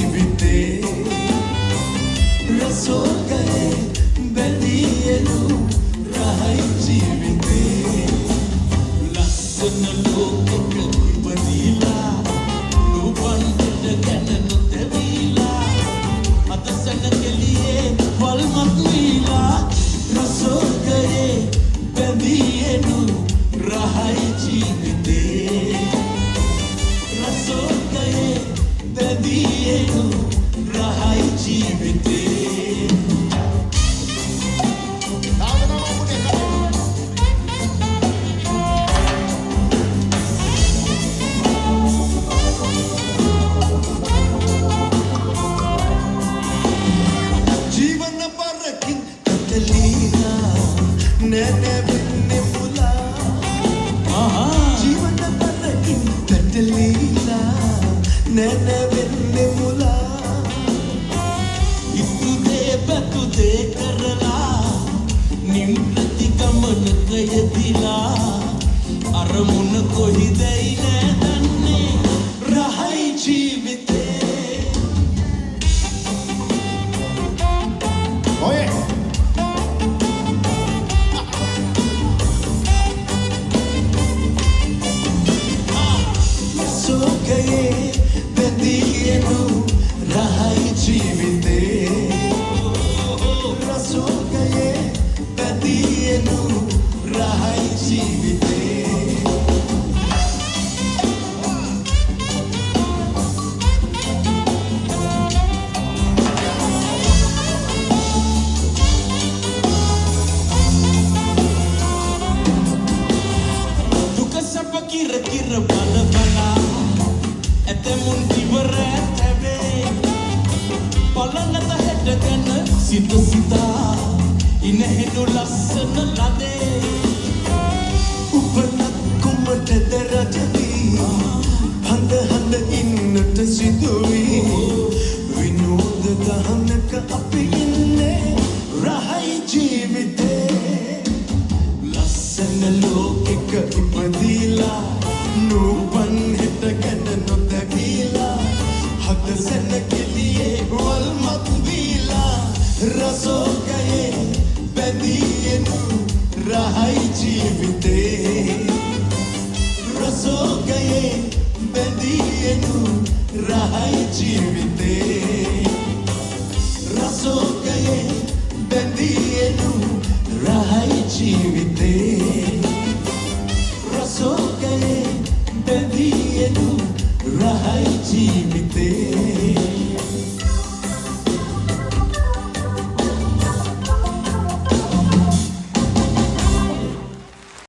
ජීවිතේ රසෝගයේ බැඳියලු රහයි ජීවිතේ ලස්සන ලෝකෙක ඉපදිලා නුඹන් ගැන නොතැවිලා අතසන කෙලියේ වල්මත් වීලා රසෝගයේ බැඳියලු රහයි ජීවිතේ රසෝගයේ බැඳියලු රහයි ජීවිතේ අරමුණ කොහිදයි නෑදන්නේ රහයි ජීවිතේ ඔය සෝකයේ බැඳියලු රහයි ජීවිතේ රසෝකයේ බැඳියලු රහයි ජීවිතේ Kira kira bala bala, etemun kibare tebe. Bala nata heda kana sita sita, ine henu lassana lade. Upanat kumate dera jadi, handa handa innata sidui. Vinod dahanaka api inne rahai jeevite. Lassana lokeka ipadila. නුඹන් හිට ගැන නොතැවීලා හදසන කෙලියේ වල්මත් වීලා රසෝගයේ බැඳියනු රහයි ජීවිතේ රසෝගයේ බැඳියනු රහයි ජීවිතේ රසෝගයේ බැඳියනු රහයි ජීවිතේ රසෝගයේ බැඳියනු රහයි ජීවිතේ